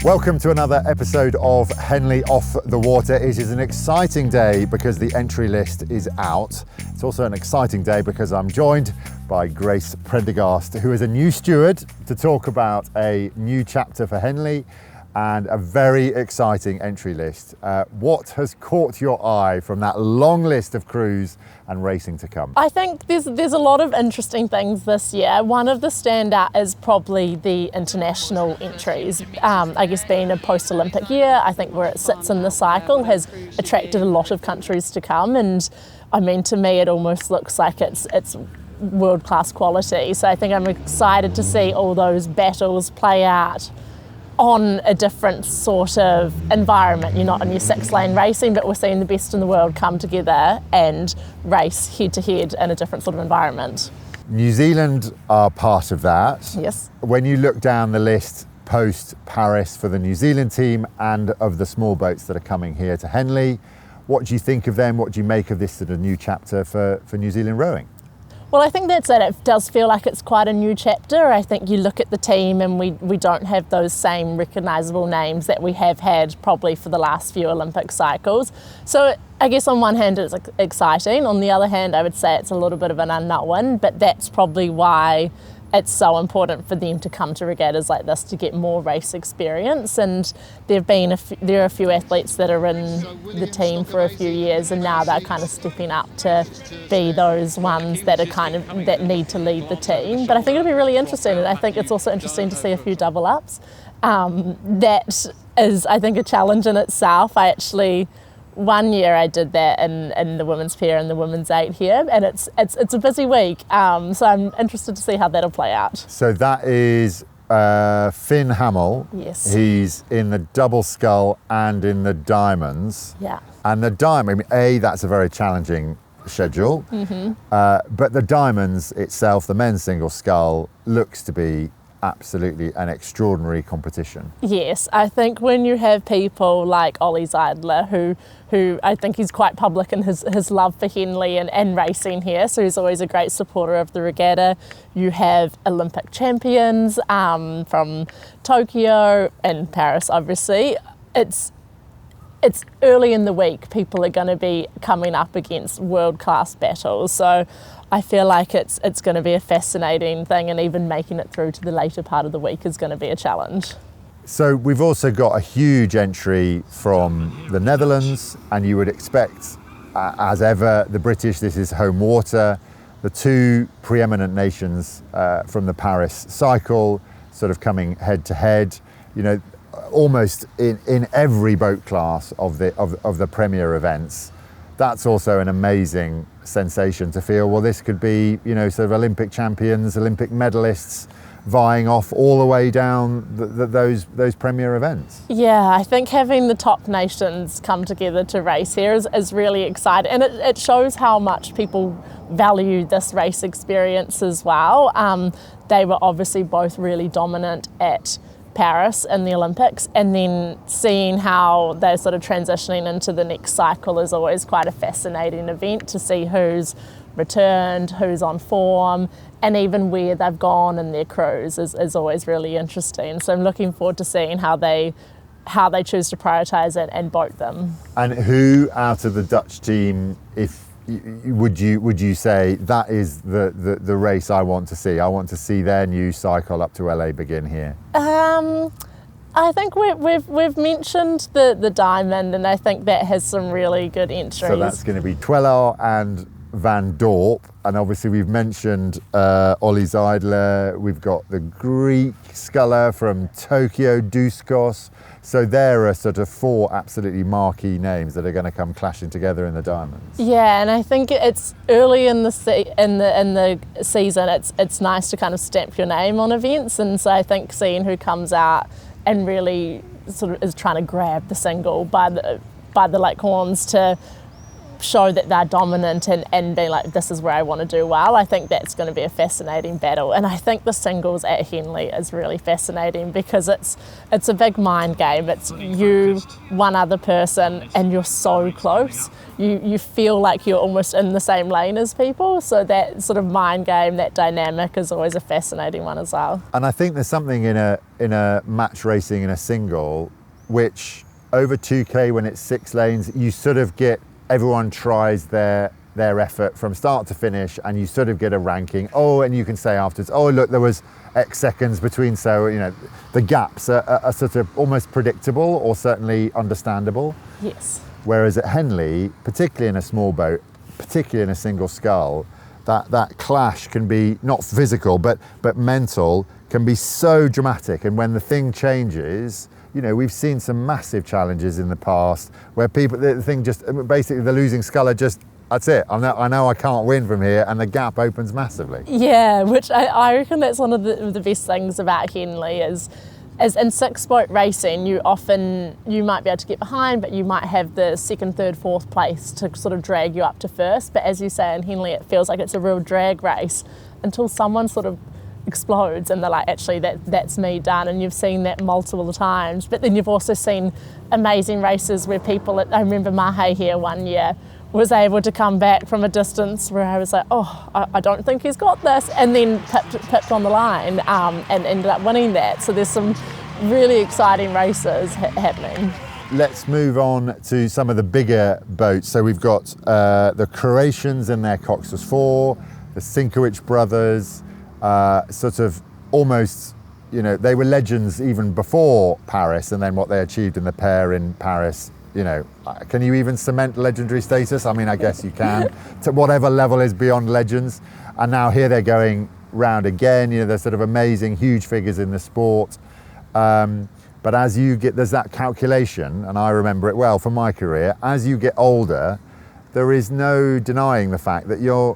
Welcome to another episode of Henley Off the Water. It is an exciting day because the entry list is out. It's also an exciting day because I'm joined by Grace Prendergast, who is a new steward, to talk about a new chapter for Henley and a very exciting entry list. What has caught your eye from that long list of crews and racing to come? I think there's a lot of interesting things this year. One of the standout is probably the international entries. I guess being a post-Olympic year, I think where it sits in the cycle has attracted a lot of countries to come, and I mean, to me it almost looks like it's world-class quality. So I think I'm excited to see all those battles play out on a different sort of environment. You're not in your 6-lane racing, but we're seeing the best in the world come together and race head-to-head in a different sort of environment. New Zealand are part of that. Yes. When you look down the list post-Paris for the New Zealand team and of the small boats that are coming here to Henley, what do you think of them? What do you make of this sort of new chapter for New Zealand rowing? Well, I think that's it. It does feel like it's quite a new chapter. I think you look at the team and we don't have those same recognisable names that we have had probably for the last few Olympic cycles. So I guess on one hand it's exciting. On the other hand, I would say it's a little bit of an unknown, but that's probably why it's so important for them to come to regattas like this to get more race experience. And there are a few athletes that are in the team for a few years, and now they're kind of stepping up to be those ones that are that need to lead the team. But I think it'll be really interesting, and I think it's also interesting to see a few double ups. That is, I think, a challenge in itself. One year I did that in the women's pair and the women's 8 here, and it's a busy week, so I'm interested to see how that'll play out. So that is Finn Hamill. Yes. He's in the double scull and in the diamonds. Yeah. And the diamond, that's a very challenging schedule, but the diamonds itself, the men's single scull, looks to be absolutely an extraordinary competition. Yes, I think when you have people like Ollie Zeidler, who I think he's quite public in his love for Henley and racing here, so he's always a great supporter of the regatta. You have Olympic champions from Tokyo and Paris, obviously. It's early in the week. People are going to be coming up against world-class battles, so I feel like it's going to be a fascinating thing, and even making it through to the later part of the week is going to be a challenge. So we've also got a huge entry from the Netherlands, and you would expect, as ever, the British, this is home water. The two pre-eminent nations from the Paris cycle sort of coming head to head, almost in every boat class of the premier events. That's also an amazing sensation to feel, well, this could be, sort of Olympic champions, Olympic medalists vying off all the way down those premier events. Yeah, I think having the top nations come together to race here is really exciting, and it shows how much people value this race experience as well. They were obviously both really dominant at Paris in the Olympics, and then seeing how they're sort of transitioning into the next cycle is always quite a fascinating event to see who's returned, who's on form, and even where they've gone in their crews is always really interesting. So I'm looking forward to seeing how they choose to prioritise it and boat them. And who out of the Dutch team, would you say that is the race I want to see? I want to see their new cycle up to LA begin here. I think we've mentioned the diamond, and I think that has some really good entries. So that's going to be Twellar and Van Dorp, and obviously we've mentioned Ollie Zeidler. We've got the Greek sculler from Tokyo, Duskos. So there are sort of 4 absolutely marquee names that are going to come clashing together in the diamonds. Yeah, and I think it's early in the season. It's nice to kind of stamp your name on events, and so I think seeing who comes out and really sort of is trying to grab the single by the Leghorns to show that they're dominant and be like, this is where I want to do well. I think that's going to be a fascinating battle. And I think the singles at Henley is really fascinating because it's a big mind game. It's you, one other person, and you're so close. You feel like you're almost in the same lane as people. So that sort of mind game, that dynamic is always a fascinating one as well. And I think there's something in a match racing in a single, which over 2K when it's 6 lanes, you sort of get, everyone tries their effort from start to finish, and you sort of get a ranking. Oh, and you can say afterwards, oh look, there was X seconds between, so the gaps are sort of almost predictable or certainly understandable. Yes. Whereas at Henley, particularly in a small boat, particularly in a single scull, that clash can be not physical but mental, can be so dramatic. And when the thing changes, we've seen some massive challenges in the past where the thing just, basically the losing sculler just, that's it. I know I can't win from here, and the gap opens massively. Yeah, which I reckon that's one of the best things about Henley is in 6-boat racing, you might be able to get behind, but you might have the 2nd, 3rd, 4th place to sort of drag you up to first. But as you say, in Henley, it feels like it's a real drag race until someone sort of explodes and they're like, actually that's me done. And you've seen that multiple times. But then you've also seen amazing races where people, I remember Mahe here one year was able to come back from a distance where I was like, oh, I don't think he's got this, and then pipped on the line and ended up winning that. So there's some really exciting races happening. Let's move on to some of the bigger boats. So we've got the Croatians in their Cox's 4, the Sinkowicz brothers, sort of almost, they were legends even before Paris, and then what they achieved in the pair in Paris, can you even cement legendary status? I mean, I guess you can, to whatever level is beyond legends. And now here they're going round again, they're sort of amazing, huge figures in the sport. But as you get, there's that calculation, and I remember it well from my career, as you get older, there is no denying the fact that you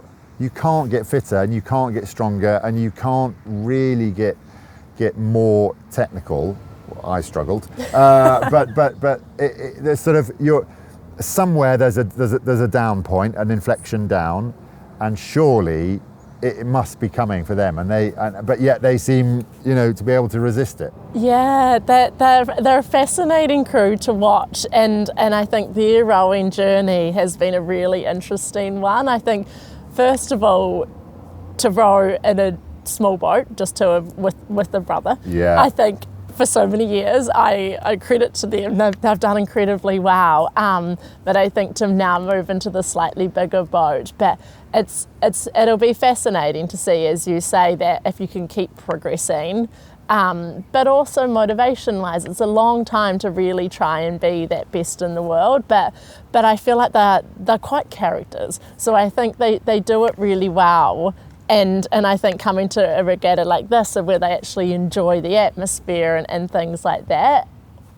can't get fitter and you can't get stronger and you can't really get more technical. I struggled, but there's sort of somewhere there's a down point, an inflection down, and surely it must be coming for them, but yet they seem to be able to resist it. Yeah, they're a fascinating crew to watch, and I think their rowing journey has been a really interesting one. I think first of all, to row in a small boat with a brother, I think for so many years, I credit to them. They've done incredibly well. But I think to now move into the slightly bigger boat. But it'll be fascinating to see, as you say, that if you can keep progressing. But also motivation-wise, it's a long time to really try and be that best in the world. But I feel like they're quite characters. So I think they do it really well. And I think coming to a regatta like this, where they actually enjoy the atmosphere and things like that,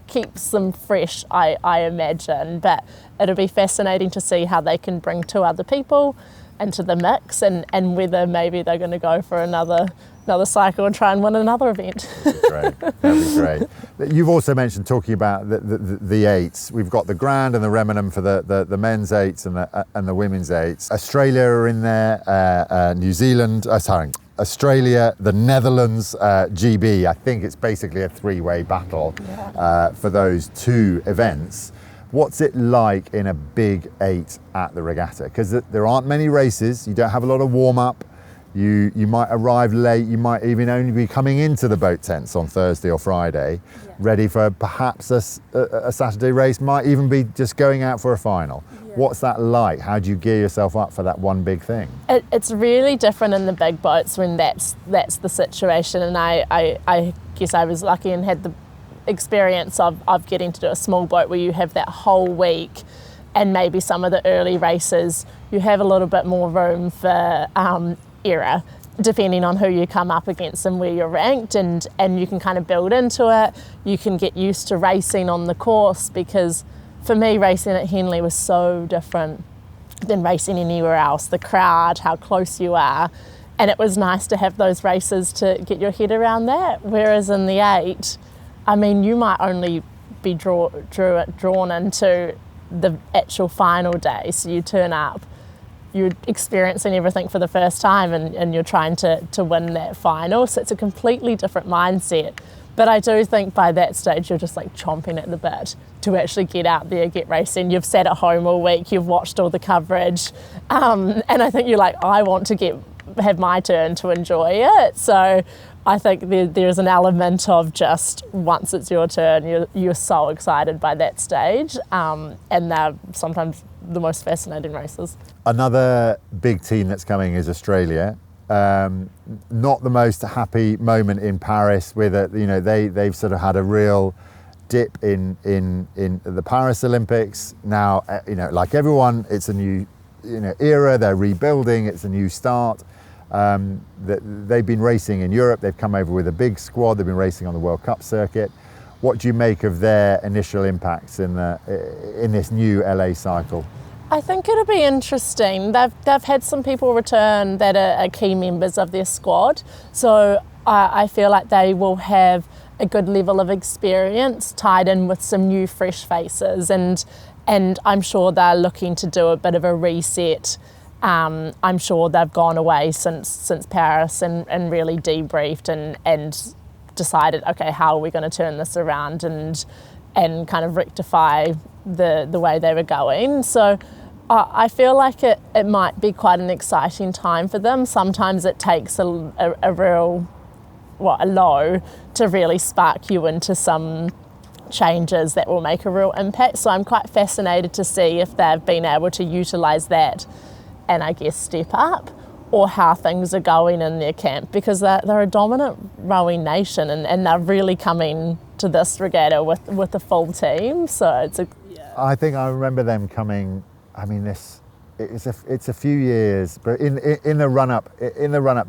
keeps them fresh, I imagine. But it'll be fascinating to see how they can bring 2 other people into the mix, and whether maybe they're going to go for another cycle and try and win another event. That'd be great. You've also mentioned, talking about the eights, we've got the Grand and the Remenham for the men's eights and the women's eights. Australia are in there, New Zealand, Australia, the Netherlands, GB. I think it's basically a 3-way battle for those 2 events. What's it like in a big 8 at the regatta? Because there aren't many races, you don't have a lot of warm-up, you might arrive late, you might even only be coming into the boat tents on Thursday or Friday, ready for perhaps a Saturday race, might even be just going out for a final. What's that like? How do you gear yourself up for that one big thing? It's really different in the big boats when that's the situation, and I guess I was lucky and had the experience of getting to do a small boat where you have that whole week, and maybe some of the early races you have a little bit more room for error depending on who you come up against and where you're ranked, and you can kind of build into it. You can get used to racing on the course, because for me racing at Henley was so different than racing anywhere else. The crowd, how close you are, and it was nice to have those races to get your head around that. Whereas in the 8, I mean, you might only be drawn into the actual final day. So you turn up, you're experiencing everything for the first time, and you're trying to win that final. So it's a completely different mindset. But I do think by that stage, you're just like chomping at the bit to actually get out there, get racing. You've sat at home all week, you've watched all the coverage. And I think you're like, I want to have my turn to enjoy it. So I think there's an element of just once it's your turn, you're so excited by that stage. And they're sometimes the most fascinating races. Another big team that's coming is Australia. Not the most happy moment in Paris with it. You know, they've sort of had a real dip in the Paris Olympics. Now, you know, like everyone, it's a new, you know, era. They're rebuilding. It's a new start. They've been racing in Europe. They've come over with a big squad. They've been racing on the World Cup circuit. What do you make of their initial impacts in this new LA cycle? I think it'll be interesting. They've had some people return that are key members of their squad. So I feel like they will have a good level of experience tied in with some new fresh faces. And I'm sure they're looking to do a bit of a reset. I'm sure they've gone away since Paris and really debriefed and decided, okay, how are we going to turn this around and kind of rectify the way they were going. So I feel like it might be quite an exciting time for them. Sometimes it takes a real, a low to really spark you into some changes that will make a real impact. So I'm quite fascinated to see if they've been able to utilise that and I guess step up, or how things are going in their camp, because they're a dominant rowing nation and they're really coming to this regatta with a full team. So I think I remember them coming. I mean, it's a few years, but in the run up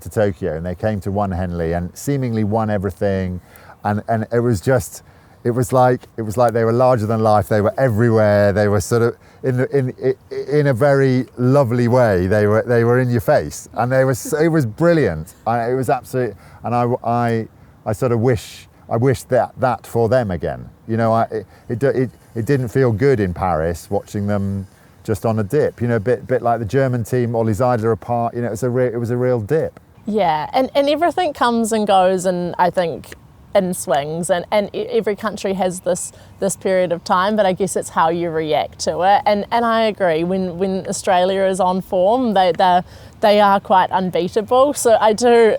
to Tokyo, and they came to one Henley and seemingly won everything, and it was like they were larger than life. They were everywhere. They were sort of in a very lovely way. They were in your face, and it was brilliant. It was absolute, and I sort of wish that for them again. You know, it didn't feel good in Paris watching them just on a dip. You know, a bit like the German team, Ollie Zeidler apart. You know, it was a real dip. Yeah, and everything comes and goes, and I think in swings, and every country has this period of time, but I guess it's how you react to it. And I agree, when Australia is on form, they are quite unbeatable. So I do,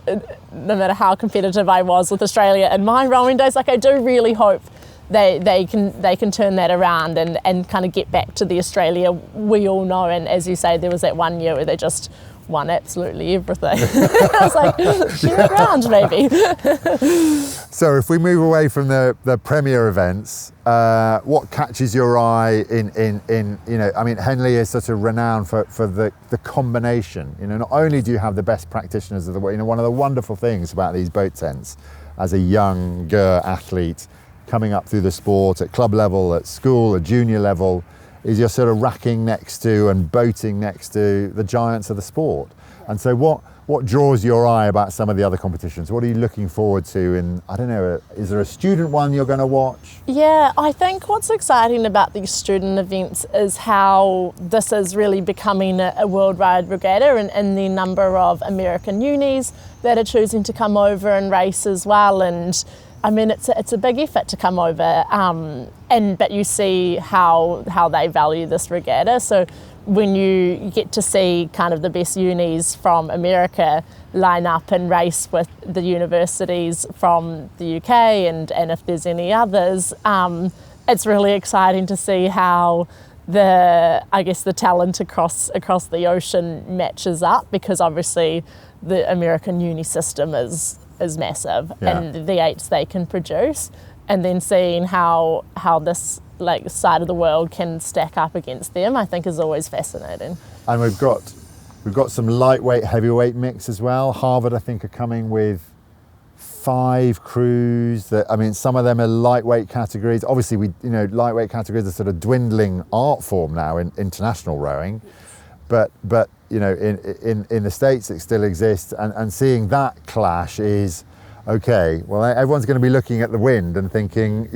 no matter how competitive I was with Australia in my rowing days, like I do really hope they can turn that around and kind of get back to the Australia we all know. And as you say, there was that one year where they just won absolutely everything. I was like, share ground maybe. So if we move away from the premier events, what catches your eye in you know, I mean, Henley is such a renowned for the combination. You know, not only do you have the best practitioners of the world, you know, one of the wonderful things about these boat tents as a younger athlete coming up through the sport at club level, at school, at junior level, is you're sort of racking next to and boating next to the giants of the sport. And so what draws your eye about some of the other competitions? What are you looking forward to? And I don't know, is there a student one you're going to watch? Yeah, I think what's exciting about these student events is how this is really becoming a worldwide regatta, and the number of American unis that are choosing to come over and race as well. And I mean, it's a big effort to come over, but you see how they value this regatta. So when you get to see kind of the best unis from America line up and race with the universities from the UK, and if there's any others, it's really exciting to see how the talent across the ocean matches up, because obviously the American uni system is massive, yeah, and the eights they can produce, and then seeing how this like side of the world can stack up against them, I think is always fascinating. And we've got some lightweight, heavyweight mix as well. Harvard, I think, are coming with 5 crews. That, I mean, some of them are lightweight categories. Obviously, lightweight categories are sort of dwindling art form now in international rowing, but you know, in the States it still exists, and seeing that clash is, okay, well, everyone's going to be looking at the wind and thinking,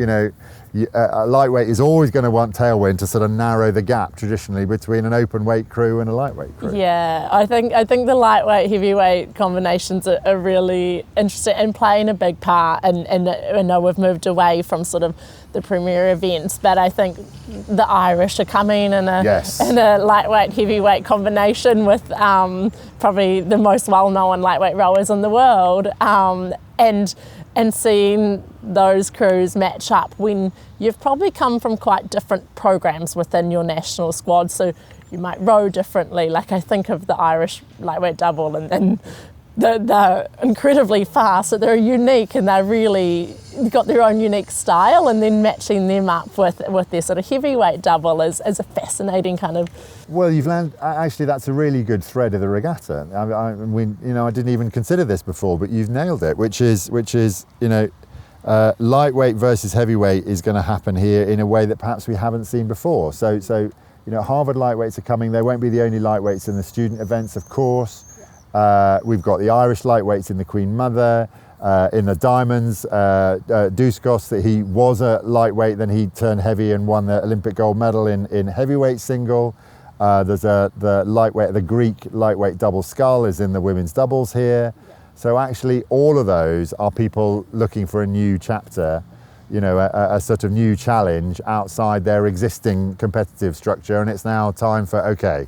a lightweight is always going to want tailwind to sort of narrow the gap traditionally between an open weight crew and a lightweight crew. Yeah, I think the lightweight heavyweight combinations are really interesting and playing a big part. And I know we've moved away from sort of the premier events, but I think the Irish are coming in a lightweight heavyweight combination with probably the most well-known lightweight rowers in the world, and seeing those crews match up when you've probably come from quite different programs within your national squad, so you might row differently. Like I think of the Irish lightweight double, and they're incredibly fast, so they're unique and they're really got their own unique style, and then matching them up with their sort of heavyweight double is a fascinating kind of... Well, you've learned, actually that's a really good thread of the regatta. I didn't even consider this before, but you've nailed it, which is lightweight versus heavyweight is going to happen here in a way that perhaps we haven't seen before. So Harvard lightweights are coming. They won't be the only lightweights in the student events, of course. We've got the Irish lightweights in the Queen Mother, in the Diamonds, Duskos, that he was a lightweight, then he turned heavy and won the Olympic gold medal in heavyweight single. There's the Greek lightweight double Scull is in the women's doubles here. So actually all of those are people looking for a new chapter, a sort of new challenge outside their existing competitive structure, and it's now time for, okay,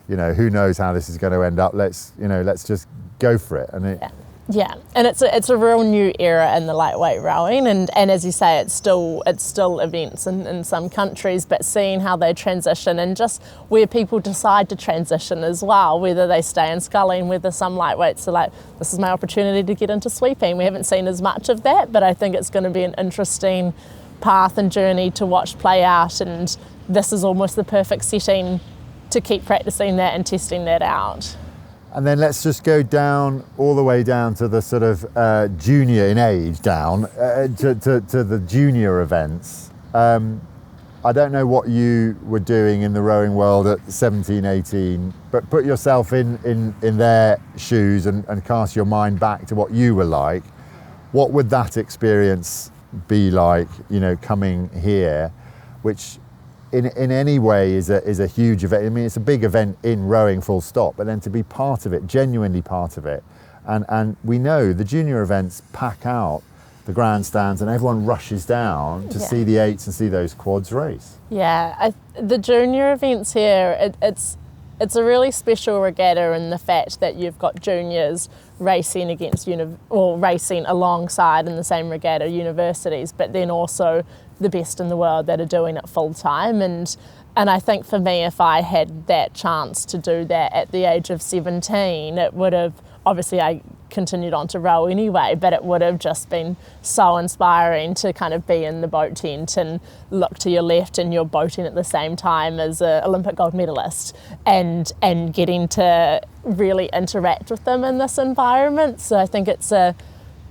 who knows how this is going to end up? Let's just go for it. Yeah, and it's a real new era in the lightweight rowing, and as you say, it's still events in some countries, but seeing how they transition and just where people decide to transition as well, whether they stay in sculling, whether some lightweights are like, this is my opportunity to get into sweeping. We haven't seen as much of that, but I think it's going to be an interesting path and journey to watch play out, and this is almost the perfect setting to keep practicing that and testing that out. And then let's just go down, all the way down to the sort of junior in age down, to the junior events. I don't know what you were doing in the rowing world at 17, 18, but put yourself in their shoes and cast your mind back to what you were like. What would that experience be like, coming here, which in any way is a huge event. I mean, it's a big event in rowing, full stop, but then to be part of it, genuinely part of it. And we know the junior events pack out the grandstands and everyone rushes down to see the eights and see those quads race. Yeah, the junior events here, it's a really special regatta in the fact that you've got juniors racing against racing alongside in the same regatta universities, but then also the best in the world that are doing it full time. And I think for me, if I had that chance to do that at the age of 17, it would have, obviously I continued on to row anyway, but it would have just been so inspiring to kind of be in the boat tent and look to your left and you're boating at the same time as an Olympic gold medalist, and getting to really interact with them in this environment. So I think it's a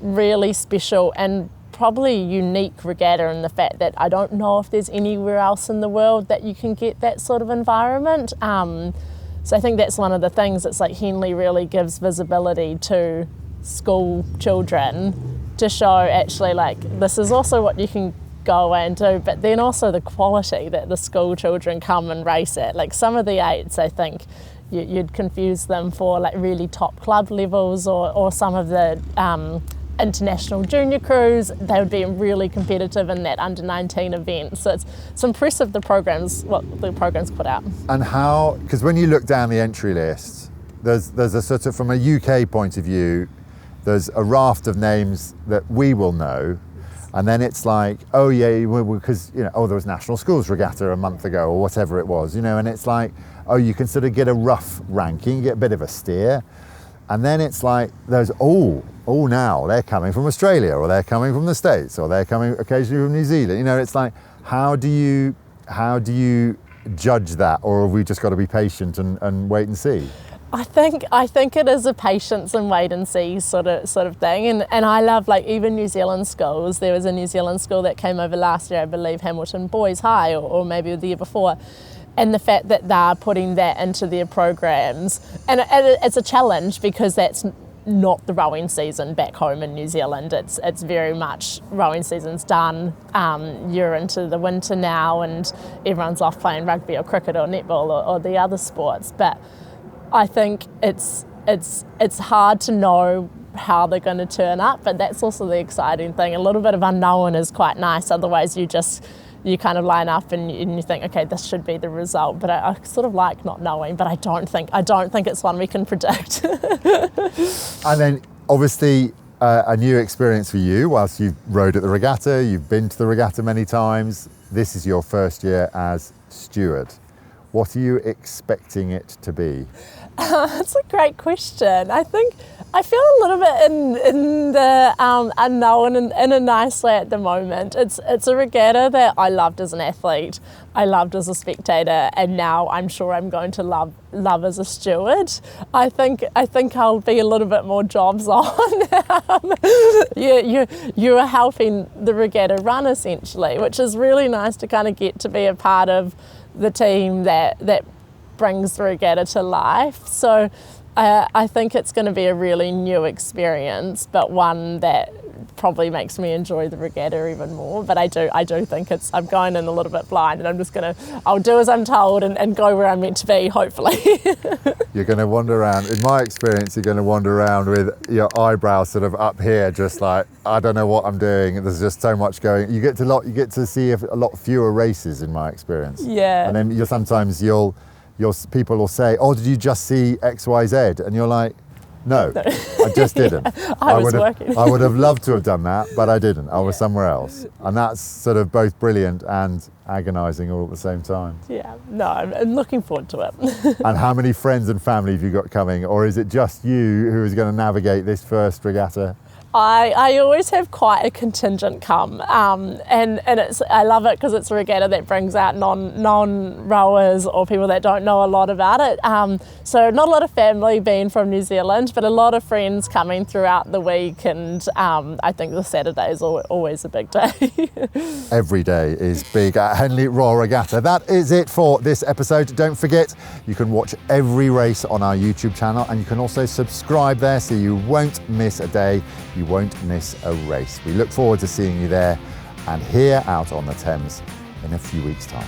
really special and probably unique regatta in the fact that I don't know if there's anywhere else in the world that you can get that sort of environment. So I think that's one of the things. It's like Henley really gives visibility to school children to show actually like this is also what you can go away and do, but then also the quality that the school children come and race at. Like some of the eights, I think you'd confuse them for like really top club levels or some of the international junior crews. They would be really competitive in that under-19 event. So it's impressive what the program's put out. And how, because when you look down the entry list, there's a sort of, from a UK point of view, there's a raft of names that we will know. And then it's like, oh yeah, because, there was National Schools Regatta a month ago or whatever it was, and it's like, oh, you can sort of get a rough ranking, get a bit of a steer. And then it's like, there's, now they're coming from Australia, or they're coming from the States, or they're coming occasionally from New Zealand. It's like, how do you judge that, or have we just got to be patient and wait and see? I think it is a patience and wait and see sort of thing, and I love like even New Zealand schools. There was a New Zealand school that came over last year, I believe Hamilton Boys High, or maybe the year before. And the fact that they're putting that into their programs, and it's a challenge because that's not the rowing season back home in New Zealand. It's very much rowing season's done. You're into the winter now and everyone's off playing rugby or cricket or netball or the other sports. But I think it's hard to know how they're going to turn up, but that's also the exciting thing. A little bit of unknown is quite nice, otherwise you kind of line up and you think, okay, this should be the result. But I sort of like not knowing, but I don't think it's one we can predict. And then obviously a new experience for you whilst you've rowed at the regatta, you've been to the regatta many times. This is your first year as steward. What are you expecting it to be? That's a great question. I think I feel a little bit in the unknown in a nice way at the moment. It's a regatta that I loved as an athlete, I loved as a spectator, and now I'm sure I'm going to love as a steward. I think I'll be a little bit more jobs on. You are helping the regatta run essentially, which is really nice to kind of get to be a part of the team that brings the regatta to life. So I think it's going to be a really new experience, but one that probably makes me enjoy the regatta even more. But I do think I'm going in a little bit blind, and I'll do as I'm told and go where I'm meant to be, hopefully. You're going to wander around, in my experience, you're going to wander around with your eyebrows sort of up here, just like, I don't know what I'm doing. There's just so much going. You get to see a lot fewer races in my experience. Yeah. And then sometimes people will say, oh, did you just see X, Y, Z? And you're like, no, I just didn't. I was working. I would have loved to have done that, but I didn't. I was somewhere else. And that's sort of both brilliant and agonising all at the same time. Yeah, no, I'm looking forward to it. And how many friends and family have you got coming? Or is it just you who is going to navigate this first regatta? I always have quite a contingent come, and I love it because it's a regatta that brings out non-rowers or people that don't know a lot about it. So not a lot of family being from New Zealand, but a lot of friends coming throughout the week, and I think the Saturday is always a big day. Every day is big at Henley Royal Regatta. That is it for this episode. Don't forget, you can watch every race on our YouTube channel, and you can also subscribe there so you won't miss a day. You won't miss a race. We look forward to seeing you there and here out on the Thames in a few weeks' time.